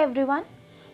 Everyone,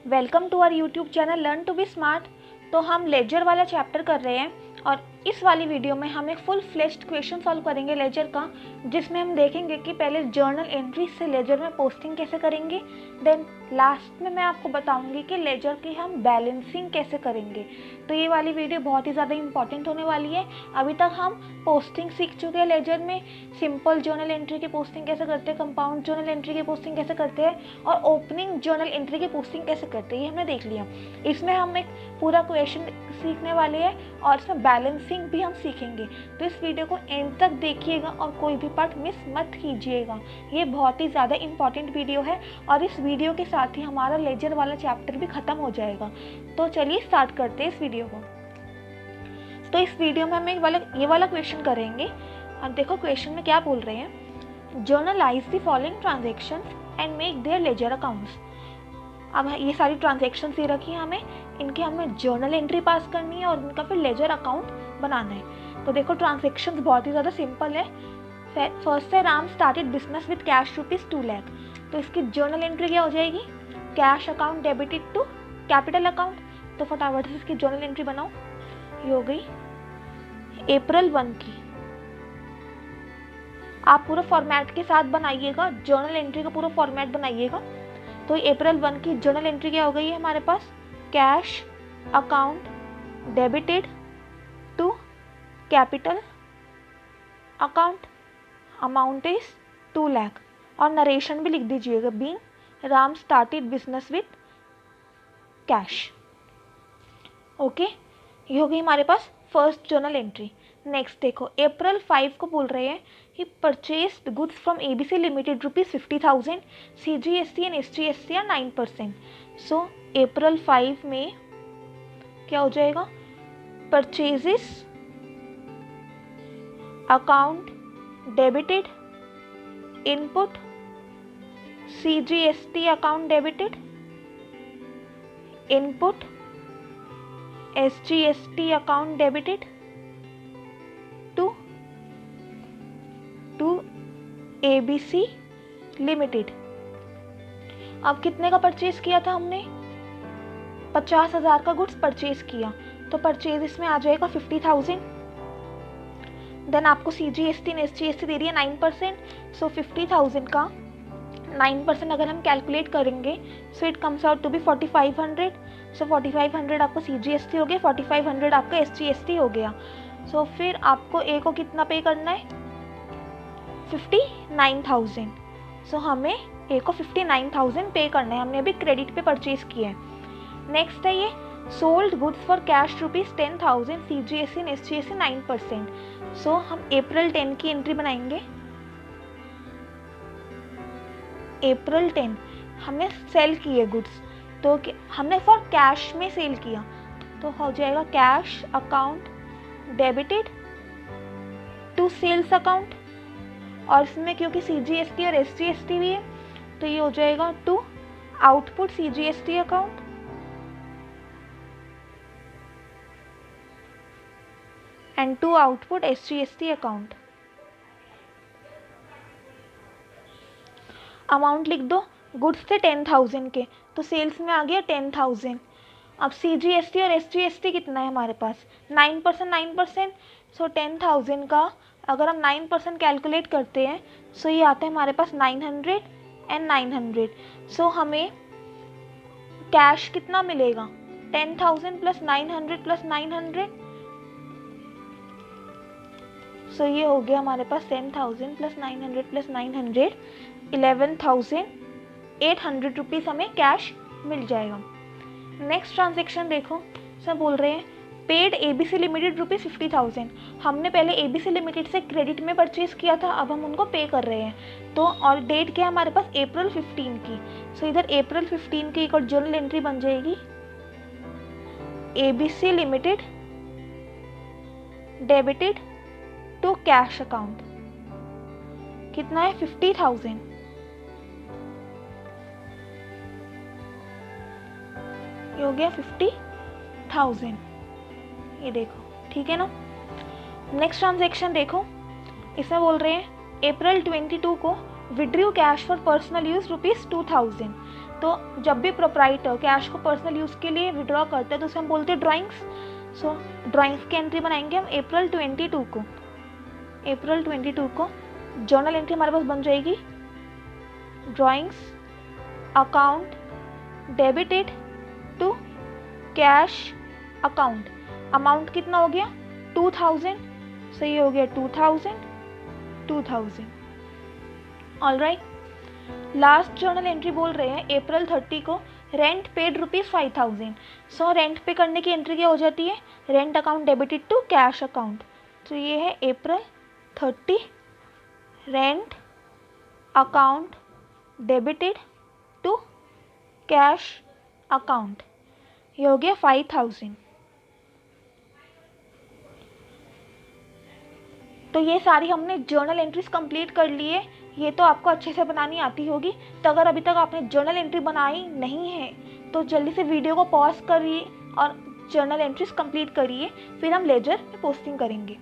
welcome to our YouTube channel learn to be smart. तो हम laser वाला chapter कर रहे हैं और इस वाली वीडियो में हम एक फुल फ्लेश्ड क्वेश्चन सॉल्व करेंगे लेजर का, जिसमें हम देखेंगे कि पहले जर्नल एंट्री से लेजर में पोस्टिंग कैसे करेंगे, देन लास्ट में मैं आपको बताऊंगी कि लेजर की हम बैलेंसिंग कैसे करेंगे। तो ये वाली वीडियो बहुत ही ज़्यादा इंपॉर्टेंट होने वाली है। अभी तक हम पोस्टिंग सीख चुके हैं लेजर में, सिंपल जर्नल एंट्री की पोस्टिंग कैसे करते हैं, कंपाउंड जर्नल एंट्री की पोस्टिंग कैसे करते हैं और ओपनिंग जर्नल एंट्री की पोस्टिंग कैसे करते हैं, ये हमने देख लिया। इसमें हम एक पूरा क्वेश्चन सीखने वाले हैं और इसमें बैलेंसिंग भी हम सीखेंगे। तो इस वीडियो को एंड तक देखिएगा और कोई भी पार्ट मिस मत कीजिएगा। ये बहुत ही ज़्यादा इंपॉर्टेंट वीडियो है और इस वीडियो के साथ ही हमारा लेजर वाला चैप्टर भी ख़त्म हो जाएगा। तो चलिए स्टार्ट करते हैं इस वीडियो को। तो इस वीडियो में हम ये वाला क्वेश्चन करेंगे और देखो क्वेश्चन में क्या बोल रहे हैं, generalized the following transactions and make their ledger accounts. अब ये सारी ट्रांजेक्शंस दे रखी हैं हमें, इनकी हमें जर्नल एंट्री पास करनी है और इनका फिर लेजर अकाउंट बनाना है। तो देखो ट्रांजेक्शंस बहुत ही ज़्यादा सिंपल है। फर्स्ट है Ram started business with cash ₹2 lakh. तो इसकी जर्नल एंट्री क्या हो जाएगी, cash account debited to capital account. तो फटाफट से इसकी जर्नल एंट्री बनाओ। ये हो गई अप्रैल 1 की। आप पूरा फॉर्मेट के साथ बनाइएगा, जर्नल एंट्री का पूरा फॉर्मेट बनाइएगा। तो अप्रैल 1 की जर्नल एंट्री क्या हो गई है हमारे पास, cash account debited to capital account, amount is 2 lakh और नरेशन भी लिख दीजिएगा, being Ram started business with cash. Okay, ये हो गई हमारे पास फर्स्ट जर्नल एंट्री। नेक्स्ट देखो अप्रैल 5 को बोल रहे हैं कि purchased goods from ABC limited ₹50,000, CGST and SGST are 9%। So अप्रैल 5 में क्या हो जाएगा, purchases account debited, input CGST account debited, input SGST account debited to ABC limited. अब कितने का परचेज किया था हमने, 50,000 का गुड्स परचेज किया, तो परचेज इसमें आ जाएगा 50,000। देन आपको CGST और SGST दे रही है 9%। सो 50,000 का 9% अगर हम कैलकुलेट करेंगे so it comes out to be 4,500। So 4,500 आपको CGST हो गया, 4,500 आपका SGST हो गया। सो फिर आपको ए को कितना पे करना है, 59,000। सो हमें ए को 59,000 पे करना है, हमने अभी क्रेडिट पे परचेज किया है। नेक्स्ट है ये sold goods for cash ₹10,000, CGST and SGST 9%। सो हम अप्रैल 10 की एंट्री बनाएंगे। अप्रैल 10 हमने सेल किए गुड्स, तो हमने फॉर कैश में सेल किया, तो हो जाएगा cash account debited to sales account, और इसमें क्योंकि CGST और SGST भी है तो ये हो जाएगा to output CGST account and to output SGST account. Amount लिख दो, गुड्स थे 10,000 के तो सेल्स में आ गया 10,000। अब CGST और SGST कितना है हमारे पास, 9%। सो 10,000 का अगर हम 9% कैलकुलेट करते हैं सो ये आता है हमारे पास 900 एंड 900। सो हमें कैश कितना मिलेगा, 10,000 प्लस 900 प्लस 900। सो ये हो गया हमारे पास 10,000 प्लस 900 प्लस 900, 11,800 रुपीज़ हमें कैश मिल जाएगा। नेक्स्ट ट्रांजेक्शन देखो, सब बोल रहे हैं पेड ABC लिमिटेड ₹50,000। हमने पहले ABC लिमिटेड से क्रेडिट में परचेज किया था, अब हम उनको पे कर रहे हैं। तो और डेट क्या है हमारे पास, अप्रैल 15 की। सो इधर अप्रैल 15 की एक और जर्नल एंट्री बन जाएगी, ABC limited debited to cash account. कितना है, 50,000। ये हो गया 50,000, ये देखो, ठीक है ना। नेक्स्ट ट्रांजेक्शन देखो, इसमें बोल रहे हैं अप्रैल 22 को withdrew cash for personal use ₹2,000। तो जब भी प्रोप्राइटर कैश को पर्सनल यूज़ के लिए विड्रॉ करते हैं तो उसे हम बोलते हैं ड्राइंग्स। सो ड्राइंग्स की एंट्री बनाएंगे हम अप्रैल 22 को। अप्रैल 22 को जर्नल एंट्री हमारे पास बन जाएगी, drawings account debited to cash account. Amount कितना हो गया 2000, सही हो गया 2000। All right, last journal entry बोल रहे हैं अप्रैल 30 को, रेंट पेड ₹5000। सो रेंट पे करने की एंट्री क्या हो जाती है, rent account debited to cash account. तो ये है April 30, rent account debited to cash account, ये हो गया 5000। तो ये सारी हमने जर्नल एंट्रीज कंप्लीट कर ली है। ये तो आपको अच्छे से बनानी आती होगी। तो अगर अभी तक आपने जर्नल एंट्री बनाई नहीं है तो जल्दी से वीडियो को पॉज करिए और जर्नल एंट्रीज कंप्लीट करिए, फिर हम लेजर में पोस्टिंग करेंगे।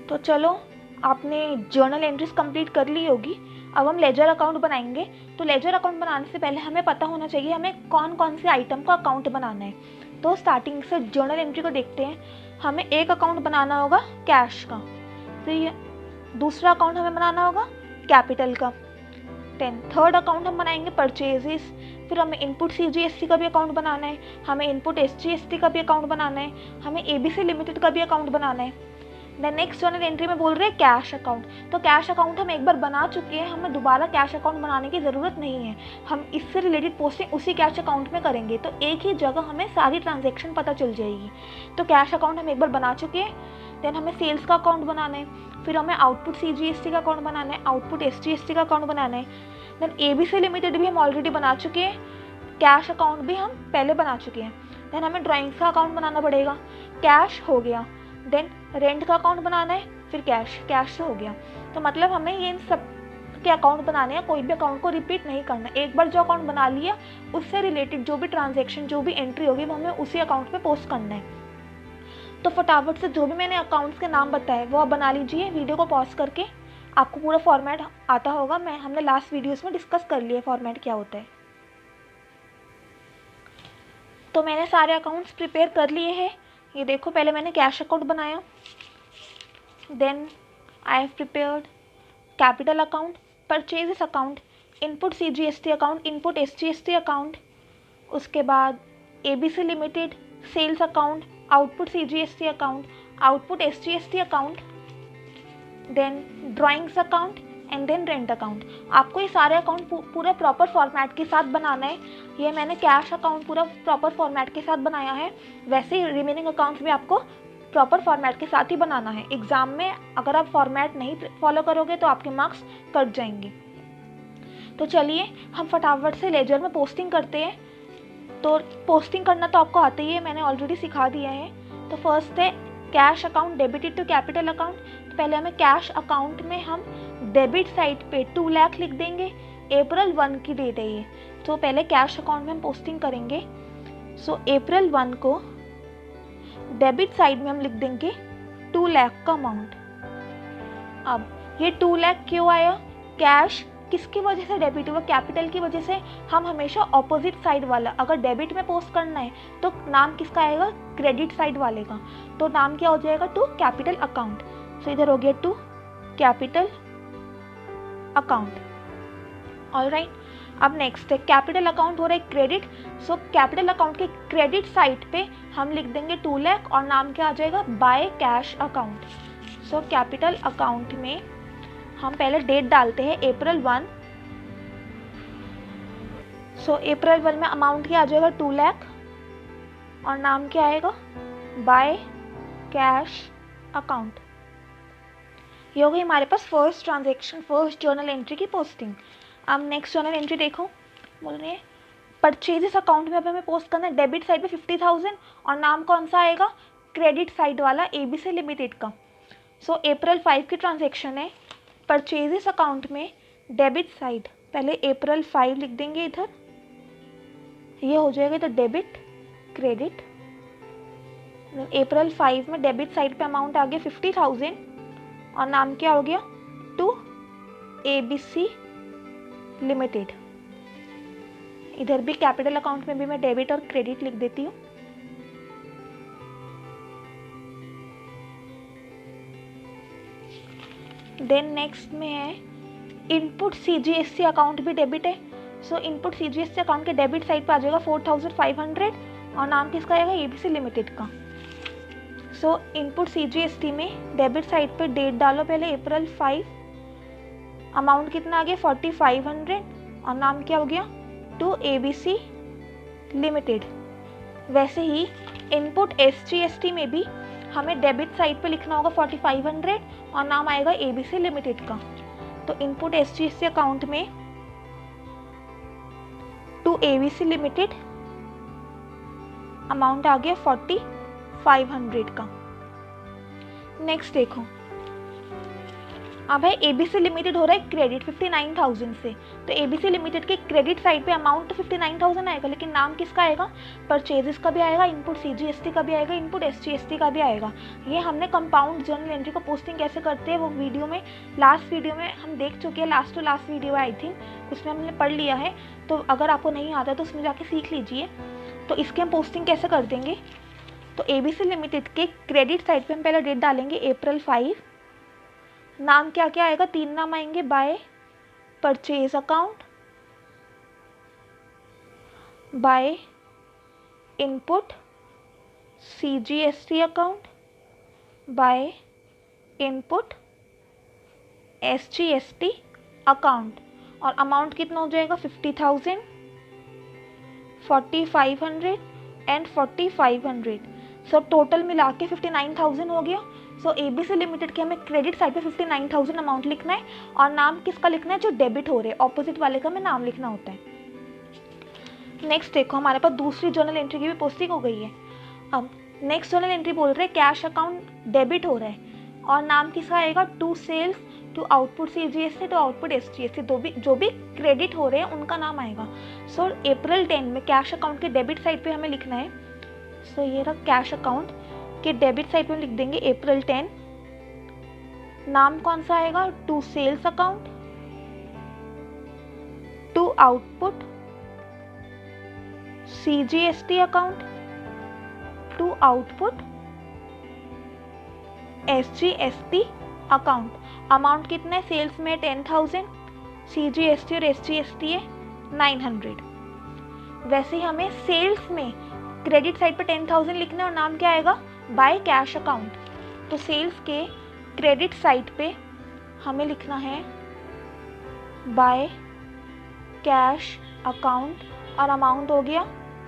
तो चलो, आपने जर्नल एंट्रीज कंप्लीट कर ली होगी। अब हम लेजर अकाउंट बनाएंगे। तो लेजर अकाउंट बनाने से पहले हमें पता होना चाहिए हमें कौन कौन से आइटम का अकाउंट बनाना है। तो स्टार्टिंग से जर्नल एंट्री को देखते हैं। हमें एक अकाउंट बनाना होगा कैश का, तो ये दूसरा अकाउंट हमें बनाना होगा कैपिटल का। देन थर्ड अकाउंट हम बनाएंगे परचेजेस। फिर हमें इनपुट CGST का भी अकाउंट बनाना है, हमें इनपुट SGST का भी अकाउंट बनाना है, हमें ABC लिमिटेड का भी अकाउंट बनाना है। देन नेक्स्ट जर्नल एंट्री में बोल रहे हैं कैश अकाउंट। तो कैश अकाउंट हम एक बार बना चुके हैं, हमें दोबारा कैश अकाउंट बनाने की ज़रूरत नहीं है। हम इससे रिलेटेड पोस्टिंग उसी कैश अकाउंट में करेंगे, तो एक ही जगह हमें सारी ट्रांजैक्शन पता चल जाएगी। तो कैश अकाउंट हम एक बार बना चुके हैं। देन हमें सेल्स का अकाउंट बनाना है, फिर हमें आउटपुट CGST का अकाउंट बनाना है, आउटपुट SGST का अकाउंट बनाना है। देन ABC लिमिटेड भी हम ऑलरेडी बना चुके हैं, कैश अकाउंट भी हम पहले बना चुके हैं। देन हमें ड्राइंग्स का अकाउंट बनाना पड़ेगा, कैश हो गया। देन रेंट का अकाउंट बनाना है, फिर कैश हो गया। तो मतलब हमें ये इन सब के अकाउंट बनाने हैं, कोई भी अकाउंट को रिपीट नहीं करना। एक बार जो अकाउंट बना लिया उससे रिलेटेड जो भी ट्रांजैक्शन, जो भी एंट्री होगी वो हमें उसी अकाउंट में पोस्ट करना है। तो फटाफट से जो भी मैंने अकाउंट्स के नाम बताए वो आप बना लीजिए वीडियो को पॉज करके। आपको पूरा फॉर्मेट आता होगा, हमने लास्ट वीडियोस में डिस्कस कर लिया फॉर्मेट क्या होता है। तो मैंने सारे अकाउंट्स प्रिपेयर कर लिए हैं। ये देखो, पहले मैंने कैश अकाउंट बनाया, then I have prepared capital account, purchases account, input CGST account, input SGST account, उसके बाद ABC limited, sales account, output CGST account, output SGST account, then drawings account and then rent account. आपको ये सारे account पूरा proper format के साथ बनाना है। ये मैंने कैश अकाउंट पूरा प्रॉपर फॉर्मेट के साथ बनाया है, वैसे ही रिमेनिंग अकाउंट्स भी आपको प्रॉपर फॉर्मेट के साथ ही बनाना है। एग्जाम में अगर आप फॉर्मेट नहीं फॉलो करोगे तो आपके मार्क्स कट जाएंगे। तो चलिए हम फटाफट से लेजर में पोस्टिंग करते हैं। तो पोस्टिंग करना तो आपको आता ही है, मैंने ऑलरेडी सिखा दिया है। तो फर्स्ट है cash account debited to capital account. तो पहले हमें कैश अकाउंट में हम डेबिट साइड पे 2 लाख लिख देंगे। अप्रैल 1 की डेट है ये, तो पहले कैश अकाउंट में हम पोस्टिंग करेंगे। सो अप्रैल 1 को डेबिट साइड में हम लिख देंगे 2 लाख का अमाउंट। अब ये 2 लाख क्यों आया, कैश किसकी वजह से डेबिट हुआ, कैपिटल की वजह से। हम हमेशा ऑपोजिट साइड वाला, अगर डेबिट में पोस्ट करना है तो नाम किसका आएगा, क्रेडिट साइड वाले का। तो नाम क्या हो जाएगा, टू कैपिटल अकाउंट। सो इधर हो गया टू कैपिटल अकाउंट। ऑलराइट, अब नेक्स्ट है कैपिटल अकाउंट हो रहा है क्रेडिट। सो कैपिटल अकाउंट के क्रेडिट साइड पे हम लिख देंगे 2 लाख और नाम क्या आ जाएगा, by cash account. So capital account में हम पहले डेट डालते हैं अप्रैल 1। सो अप्रैल 1 में अमाउंट क्या आ जाएगा 2 लाख और नाम क्या आएगा, बाय कैश अकाउंट। ये हो गई हमारे पास first transaction, first journal entry की पोस्टिंग। अब नेक्स्ट जर्नल एंट्री देखो, बोल रहे हैं परचेजेस अकाउंट में अब हमें पोस्ट करना है डेबिट साइड पे 50,000 और नाम कौन सा आएगा, क्रेडिट साइड वाला ABC लिमिटेड का। सो अप्रैल 5 की ट्रांजेक्शन है, परचेजेस अकाउंट में डेबिट साइड पहले अप्रैल 5 लिख देंगे इधर, ये हो जाएगा इधर डेबिट क्रेडिट। अप्रैल 5 में डेबिट साइड पे अमाउंट आ गया 50,000 और नाम क्या हो गया, टू ABC लिमिटेड। इधर भी कैपिटल अकाउंट में भी मैं डेबिट और क्रेडिट लिख देती हूँ। देन नेक्स्ट में है इनपुट CGST अकाउंट भी डेबिट है। सो इनपुट CGST अकाउंट के डेबिट साइड पे आ जाएगा 4500 और नाम किसका आएगा, ABC लिमिटेड का। सो इनपुट CGST में डेबिट साइड पे डेट डालो पहले April 5, अमाउंट कितना आ गया 4500 और नाम क्या हो गया टू ABC लिमिटेड। वैसे ही इनपुट SGST में भी हमें डेबिट साइड पे लिखना होगा 4500 और नाम आएगा ABC लिमिटेड का। तो इनपुट SGST अकाउंट में टू ABC लिमिटेड अमाउंट आ गया 4500 का। नेक्स्ट देखो, अब है ABC लिमिटेड हो रहा है क्रेडिट 59000 से। तो ABC लिमिटेड के क्रेडिट साइड पे अमाउंट तो 59000 आएगा, लेकिन नाम किसका आएगा, परचेजेस का भी आएगा, इनपुट CGST का भी आएगा, इनपुट SGST का भी आएगा। ये हमने कंपाउंड जर्नल एंट्री को पोस्टिंग कैसे करते हैं वो वीडियो में, लास्ट वीडियो में हम देख चुके हैं, last to last video I think, उसमें हमने पढ़ लिया है। तो अगर आपको नहीं आता तो उसमें जाके सीख लीजिए। तो इसके हम पोस्टिंग कैसे कर देंगे, तो ABC लिमिटेड के क्रेडिट साइड पे हम पहले डेट डालेंगे April 5, नाम क्या क्या आएगा, 3 नाम आएंगे, by purchase account, by input CGST account, by input SGST account. और अमाउंट कितना हो जाएगा 50,000, 4500 एंड 4500। सो टोटल मिला के 59,000 हो गया। सो ABC लिमिटेड के हमें क्रेडिट साइड पे 59,000 अमाउंट लिखना है और नाम किसका लिखना है, जो डेबिट हो रहे हैं, ऑपोजिट वाले का हमें नाम लिखना होता है। नेक्स्ट देखो, हमारे पास दूसरी जर्नल एंट्री की भी पोस्टिंग हो गई है। अब नेक्स्ट जर्नल एंट्री बोल रहे हैं कैश अकाउंट डेबिट हो रहा है और नाम किसका आएगा, to sales, to output CGST, to output SGST, जो भी क्रेडिट हो रहे हैं उनका नाम आएगा। सो April 10 में कैश अकाउंट के डेबिट साइड पे हमें लिखना है। सो ये रहा कैश अकाउंट के डेबिट साइड पे लिख देंगे April 10, नाम कौन सा आएगा, to sales account, to output CGST account, to output SGST account. Amount कितना है, सेल्स में 10,000, CGST और SGST है 900। वैसे ही हमें सेल्स में क्रेडिट साइड पे 10,000 लिखना है और नाम क्या आएगा, बाय कैश अकाउंट। तो सेल्स के क्रेडिट साइड पे हमें लिखना है बाय कैश अकाउंट और अमाउंट हो गया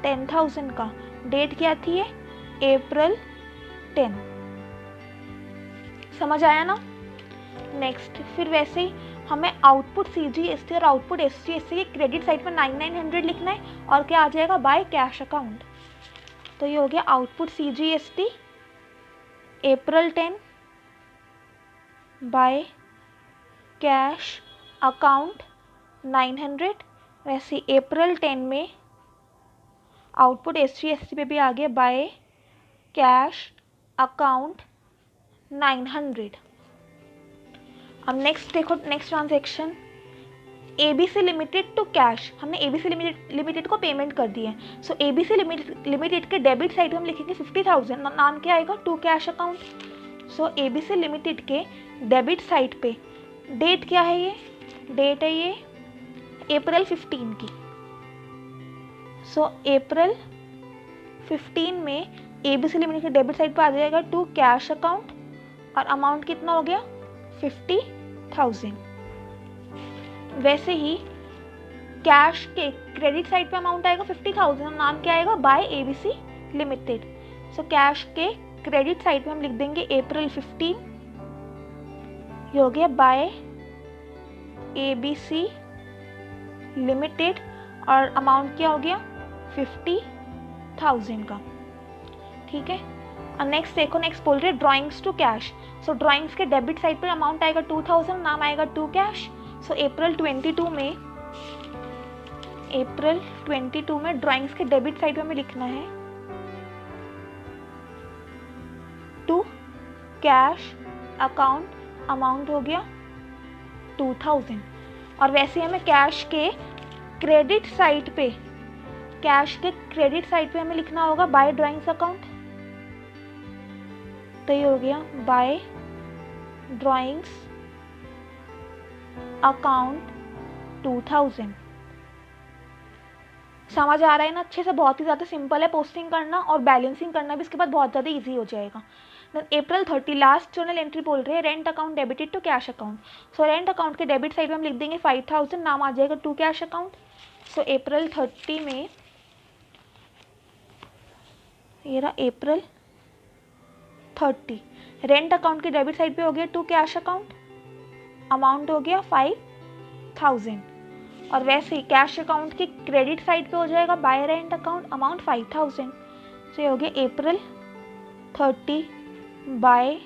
10,000 का। डेट क्या थी, April 10। समझ आया ना। नेक्स्ट फिर वैसे ही हमें आउटपुट CGST और आउटपुट SGST के क्रेडिट साइड पर 9,900 लिखना है और क्या आ जाएगा, बाय कैश अकाउंट। तो ये हो गया output CGST April 10 by cash account 900। वैसे April 10 में आउटपुट SGST पे भी आ गया बाय कैश अकाउंट 900। अब नेक्स्ट देखो, next transaction ABC limited to cash. हमने ABC लिमिटेड को पेमेंट कर दी है। सो ABC लिमिटेड के डेबिट साइड हम लिखेंगे 50,000, नाम क्या आएगा, to cash account. So ABC limited के डेबिट साइड पे डेट क्या है, ये डेट है ये April 15 की। सो April 15 में ABC लिमिटेड के डेबिट साइड पे आ जाएगा टू कैश अकाउंट और अमाउंट कितना हो गया 50,000। वैसे ही कैश के क्रेडिट साइड पे अमाउंट आएगा 50,000, नाम क्या आएगा, by ABC limited. So cash के क्रेडिट साइड पे हम लिख देंगे April 15, ये हो गया बाय ABC लिमिटेड और अमाउंट क्या हो गया 50,000 का। ठीक है। और नेक्स्ट देखो, नेक्स्ट बोल रहे हैं drawings to cash. So drawings के डेबिट साइड पर अमाउंट आएगा 2,000, नाम आएगा टू कैश। सो April 22 में ड्राइंग्स के डेबिट साइड पे हमें लिखना है टू कैश अकाउंट, अमाउंट हो गया 2,000। और वैसे हमें कैश के क्रेडिट साइड पे हमें लिखना होगा बाय ड्राइंग्स अकाउंट। तो ये हो गया बाय ड्राइंग्स अकाउंट 2000। समझ आ रहा है ना अच्छे से? बहुत ही ज़्यादा सिंपल है पोस्टिंग करना, और बैलेंसिंग करना भी इसके बाद बहुत ज़्यादा इजी हो जाएगा। April 30 लास्ट जर्नल एंट्री बोल रहे हैं rent account debited to cash account. So rent account के डेबिट साइड में हम लिख देंगे 5000, नाम आ जाएगा to cash account. So April 30 में ये रहा April 30 रेंट अकाउंट के डेबिट साइड पे हो गया टू कैश अकाउंट, अमाउंट हो गया 5000। और वैसे ही कैश अकाउंट की क्रेडिट साइड पे हो जाएगा बाय रेंट अकाउंट, अमाउंट 5000। सो ये हो गया April 30 बाय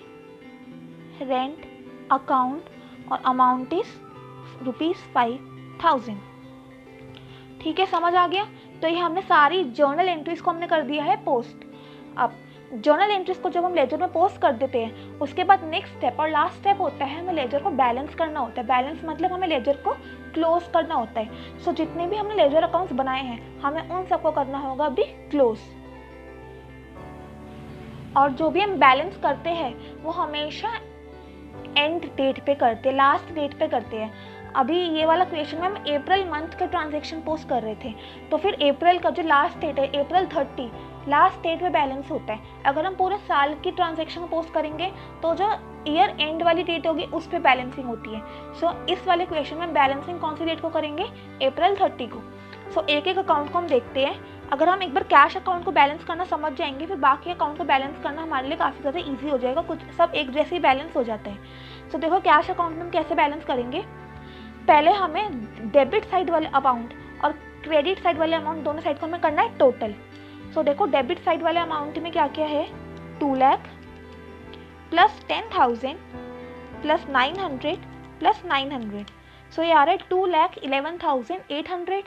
रेंट अकाउंट और अमाउंट इज ₹5000। ठीक है, समझ आ गया? तो ये हमने सारी जर्नल एंट्रीज को हमने कर दिया है पोस्ट। अब जर्नल एंट्रीज को जब हम लेजर में पोस्ट कर देते हैं, उसके बाद नेक्स्ट स्टेप और लास्ट स्टेप होता है हमें लेजर को बैलेंस करना होता है। बैलेंस मतलब हमें लेजर को क्लोज करना होता है। सो जितने भी हमने लेजर अकाउंट्स बनाए हैं हमें उन सबको करना होगा अभी क्लोज। और जो भी हम बैलेंस करते हैं वो हमेशा एंड डेट पे करते हैं, लास्ट डेट पे करते हैं। अभी ये वाला क्वेश्चन में हम अप्रैल मंथ का ट्रांजैक्शन पोस्ट कर रहे थे, तो फिर अप्रैल का जो लास्ट डेट है April 30 लास्ट डेट पे बैलेंस होता है। अगर हम पूरे साल की ट्रांजैक्शन पोस्ट करेंगे तो जो ईयर एंड वाली डेट होगी उस पर बैलेंसिंग होती है। सो इस वाले क्वेश्चन में बैलेंसिंग कौन सी डेट को करेंगे? April 30 को। सो एक एक अकाउंट को हम देखते हैं। अगर हम एक बार कैश अकाउंट को बैलेंस करना समझ जाएंगे, फिर बाकी अकाउंट को बैलेंस करना हमारे लिए काफ़ी ज़्यादा ईजी हो जाएगा, कुछ सब एक जैसे ही बैलेंस हो जाते हैं। सो देखो कैश अकाउंट में हम कैसे बैलेंस करेंगे। पहले हमें डेबिट साइड वाले अमाउंट और क्रेडिट साइड वाले अमाउंट दोनों साइड को हमें करना है टोटल। सो देखो डेबिट साइड वाले अमाउंट में क्या क्या है, 2 लाख प्लस 10,000 प्लस 900 प्लस 900। सो ये आ रहा है 2,11,800।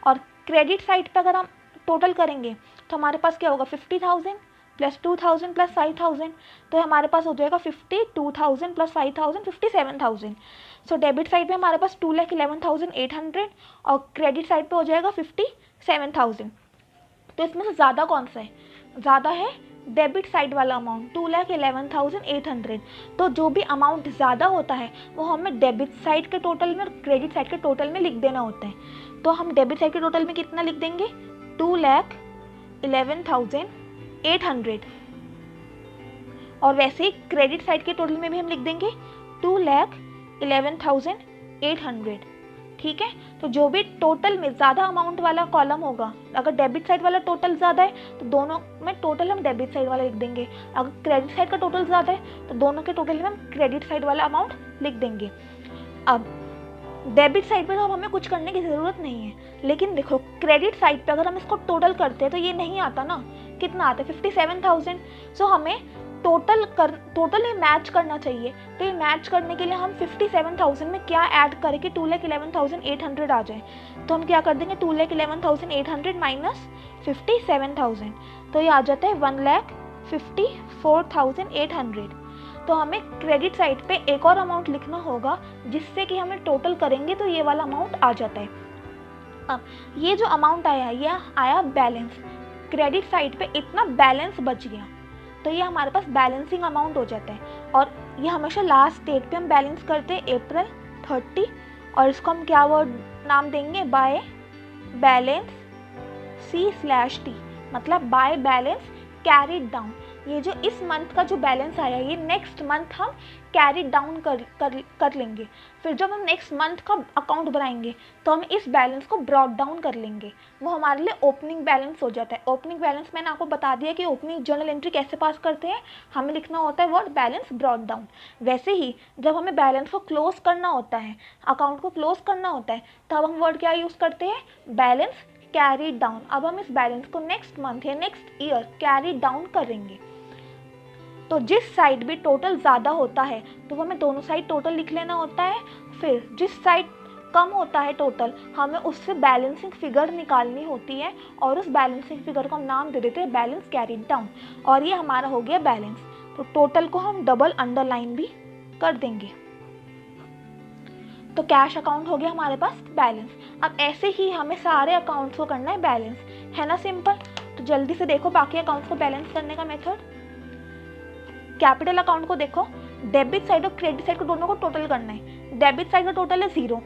और क्रेडिट साइड पे अगर हम टोटल करेंगे तो हमारे पास क्या होगा, 50,000 प्लस 2,000 प्लस 5,000। तो हमारे पास हो जाएगा 52,000 प्लस 5,000 57,000। सो डेबिट साइड पे हमारे पास 2,11,800 और क्रेडिट साइड पे हो जाएगा 57,000। तो इसमें से ज़्यादा कौन सा है? ज़्यादा है डेबिट साइड वाला अमाउंट 2,11,800। तो जो भी अमाउंट ज़्यादा होता है वो हमें डेबिट साइड के टोटल में और क्रेडिट साइड के टोटल में लिख देना होता है। तो हम डेबिट साइड के टोटल में कितना लिख देंगे, 2,11,800। और वैसे ही क्रेडिट साइड के टोटल में भी हम लिख देंगे 2,11,800। ठीक है, तो जो भी टोटल में ज़्यादा अमाउंट वाला कॉलम होगा, अगर डेबिट साइड वाला टोटल ज़्यादा है तो दोनों में टोटल हम डेबिट साइड वाला लिख देंगे। अगर क्रेडिट साइड का टोटल ज़्यादा है तो दोनों के टोटल में हम क्रेडिट साइड वाला अमाउंट लिख देंगे। अब डेबिट साइड पे तो अब हमें कुछ करने की ज़रूरत नहीं है, लेकिन देखो क्रेडिट साइड पे अगर हम इसको टोटल करते हैं तो ये नहीं आता ना, कितना आता है 57,000। सो हमें टोटल ही मैच करना चाहिए। तो ये मैच करने के लिए हम 57,000 में क्या ऐड करें कि 2,11,800 आ जाए। तो हम क्या कर देंगे, 2,11,800 माइनस 57,000, तो ये आ जाता है 1,54,800। तो हमें क्रेडिट साइड पे एक और अमाउंट लिखना होगा जिससे कि हमें टोटल करेंगे तो ये वाला अमाउंट आ जाता है। अब ये जो अमाउंट आया है ये आया बैलेंस, क्रेडिट साइड पे इतना बैलेंस बच गया, तो ये हमारे पास बैलेंसिंग अमाउंट हो जाता है। और ये हमेशा लास्ट डेट पे हम बैलेंस करते हैं April 30, और इसको हम क्या वर्ड नाम देंगे, बाय बैलेंस C/T, मतलब बाय बैलेंस कैरीड डाउन। ये जो इस मंथ का जो बैलेंस आया ये नेक्स्ट मंथ हम कैरी डाउन कर लेंगे। फिर जब हम नेक्स्ट मंथ का अकाउंट बनाएंगे तो हम इस बैलेंस को ब्रॉट डाउन कर लेंगे, वो हमारे लिए ओपनिंग बैलेंस हो जाता है। ओपनिंग बैलेंस मैंने आपको बता दिया कि ओपनिंग जर्नल एंट्री कैसे पास करते हैं, हमें लिखना होता है वर्ड बैलेंस ब्रॉट डाउन। वैसे ही जब हमें बैलेंस को क्लोज करना होता है, अकाउंट को क्लोज करना होता है, तब हम वर्ड क्या यूज़ करते हैं, बैलेंस कैरी डाउन। अब हम इस बैलेंस को नेक्स्ट मंथ या नेक्स्ट ईयर कैरी डाउन करेंगे। तो जिस साइड भी टोटल ज़्यादा होता है तो हमें दोनों साइड टोटल लिख लेना होता है। फिर जिस साइड कम होता है टोटल, हमें उससे बैलेंसिंग फिगर निकालनी होती है और उस बैलेंसिंग फिगर को हम नाम दे देते हैं बैलेंस कैरीड डाउन, और ये हमारा हो गया बैलेंस। तो टोटल को हम डबल अंडरलाइन भी कर देंगे। तो कैश अकाउंट हो गया हमारे पास बैलेंस। अब ऐसे ही हमें सारे अकाउंट्स को करना है बैलेंस, है ना सिंपल। तो जल्दी से देखो बाकी अकाउंट्स को बैलेंस करने का मेथड। कैपिटल अकाउंट को देखो, डेबिट साइड और क्रेडिट साइड को दोनों को टोटल करना है। डेबिट साइड का टोटल है 0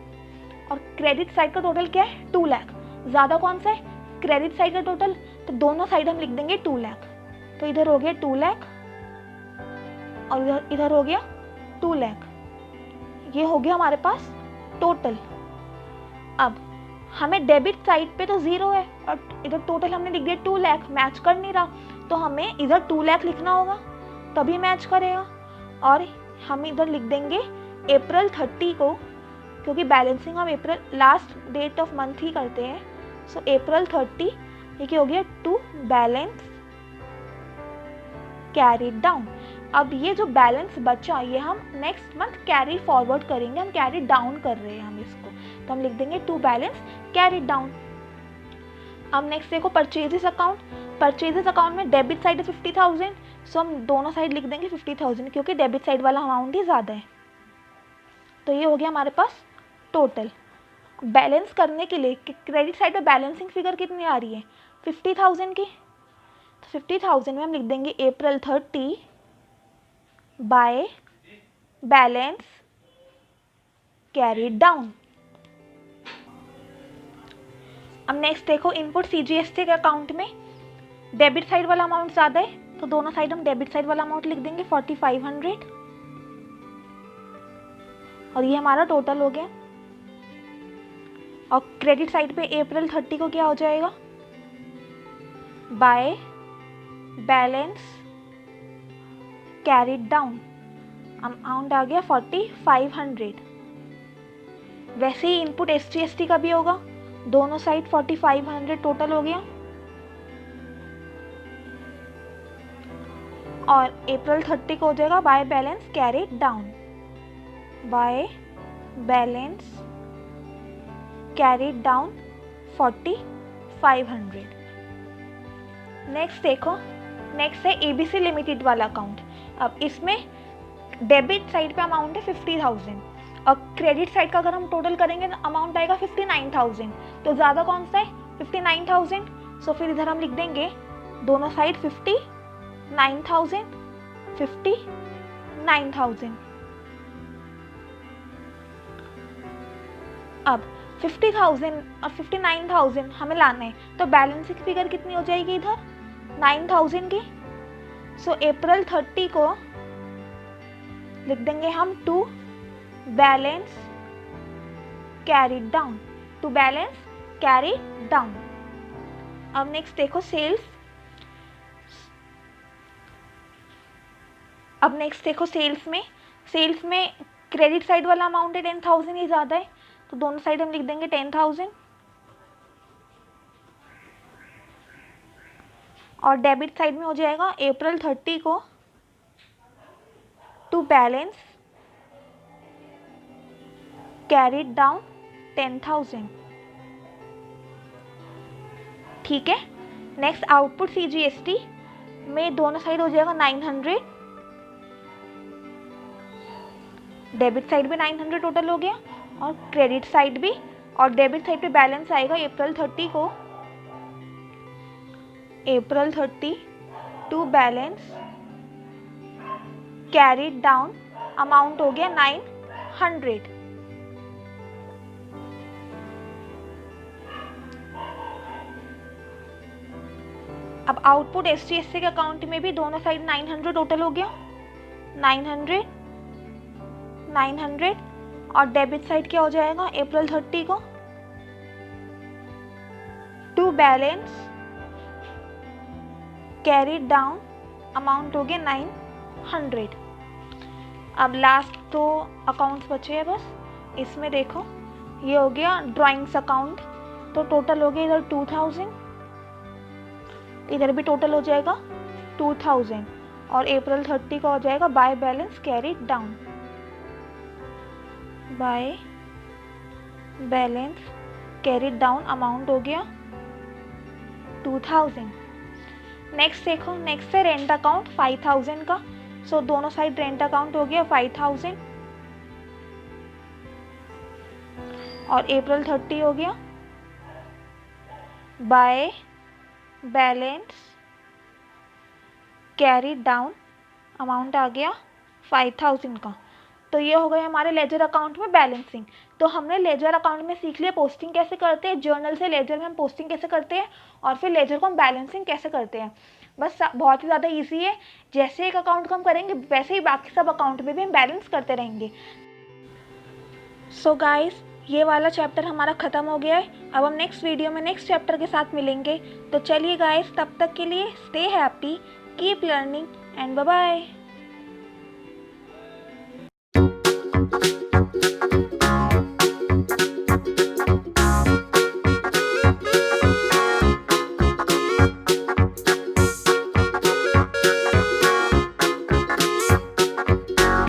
और क्रेडिट साइड का टोटल क्या है 2 लाख। ज़्यादा कौन सा है, क्रेडिट साइड का टोटल, तो दोनों साइड हम लिख देंगे 2 लाख। तो इधर हो गया 2 लाख और इधर हो गया 2 लाख। ये हो गया हमारे पास टोटल। अब हमें डेबिट साइड पे तो 0 है और इधर टोटल हमने लिख दिया 2 लाख, मैच कर नहीं रहा, तो हमें इधर 2 लाख लिखना होगा तभी मैच करेगा। और हम इधर लिख देंगे अप्रैल 30 को, क्योंकि बैलेंसिंग हम अप्रैल लास्ट डेट ऑफ मंथ ही करते हैं। सो अप्रैल 30 ये क्या हो गया, टू बैलेंस कैरी डाउन। अब ये जो बैलेंस बचा ये हम नेक्स्ट मंथ कैरी फॉरवर्ड करेंगे, हम कैरी डाउन कर रहे हैं हम इसको, तो हम लिख देंगे टू बैलेंस कैरी डाउन। अब नेक्स्ट देखो परचेजेस अकाउंट। परचेजेस अकाउंट में डेबिट साइड है 50,000, सो हम दोनों साइड लिख देंगे 50,000 क्योंकि डेबिट साइड वाला अमाउंट ही ज़्यादा है। तो ये हो गया हमारे पास टोटल। बैलेंस करने के लिए क्रेडिट साइड पे बैलेंसिंग फिगर कितनी आ रही है 50,000 की, तो 50,000 में हम लिख देंगे अप्रैल 30 बाय बैलेंस कैरी डाउन। अब नेक्स्ट देखो इनपुट CGST के अकाउंट में डेबिट साइड वाला अमाउंट ज़्यादा है, तो दोनों साइड हम डेबिट साइड वाला अमाउंट लिख देंगे 4500 और ये हमारा टोटल हो गया। और क्रेडिट साइड पे अप्रैल 30 को क्या हो जाएगा, by balance carried down, amount आ गया 4500। वैसे ही इनपुट SGST का भी होगा, दोनों साइड 4500 टोटल हो गया। और अप्रैल 30 को हो जाएगा by balance carried down, bye balance carried down 4500। Next देखो, नेक्स्ट है ABC लिमिटेड वाला अकाउंट। अब इसमें डेबिट साइड पे अमाउंट है 50,000 और क्रेडिट साइड का अगर हम टोटल करेंगे तो अमाउंट आएगा 59,000, तो ज़्यादा कौन सा है 59,000। सो फिर इधर हम लिख देंगे दोनों साइड 59,000 59,000। अब 50,000 और 59,000 हमें लाना है, तो बैलेंसिंग फिगर कितनी हो जाएगी इधर 9,000 की। सो अप्रैल 30 को लिख देंगे हम to balance carry down, to balance carry down. अब नेक्स्ट देखो सेल्स। अब नेक्स्ट देखो सेल्स में क्रेडिट साइड वाला अमाउंट है 10,000, ही ज़्यादा है, तो दोनों साइड हम लिख देंगे 10,000। और डेबिट साइड में हो जाएगा अप्रैल 30 को टू बैलेंस कैरीड डाउन 10,000। ठीक है। नेक्स्ट आउटपुट CGST में दोनों साइड हो जाएगा 900, डेबिट साइड भी 900 टोटल हो गया और क्रेडिट साइड भी। और डेबिट साइड पे बैलेंस आएगा अप्रैल 30 को, April 30 to balance carried down, amount हो गया 900। अब आउटपुट SGST के अकाउंट में भी दोनों साइड 900 टोटल हो गया, 900 और डेबिट साइड क्या हो जाएगा अप्रैल 30 को to balance carried down, amount हो गया 900। अब लास्ट दो अकाउंट्स बचे हैं बस। इसमें देखो ये हो गया ड्राइंग्स अकाउंट, तो टोटल हो गया इधर 2000, इधर भी टोटल हो जाएगा 2000 और अप्रैल 30 का हो जाएगा by balance carried down, bye balance carried down, amount हो गया 2000। नेक्स्ट देखो, नेक्स्ट है रेंट अकाउंट 5000 का। सो दोनों साइड रेंट अकाउंट हो गया 5000 और अप्रैल 30 हो गया। By balance carry down amount आ गया 5000 का। तो ये हो गया हमारे लेजर अकाउंट में बैलेंसिंग। तो हमने लेजर अकाउंट में सीख लिया पोस्टिंग कैसे करते हैं, जर्नल से लेजर में हम पोस्टिंग कैसे करते हैं, और फिर लेजर को हम बैलेंसिंग कैसे करते हैं। बस बहुत ही ज़्यादा इजी है। जैसे एक अकाउंट को हम करेंगे वैसे ही बाकी सब अकाउंट में भी हम बैलेंस करते रहेंगे। सो गाइस, ये वाला चैप्टर हमारा ख़त्म हो गया है। अब हम नेक्स्ट वीडियो में नेक्स्ट चैप्टर के साथ मिलेंगे। तो चलिए गाइस, तब तक के लिए stay happy, keep learning and bye bye.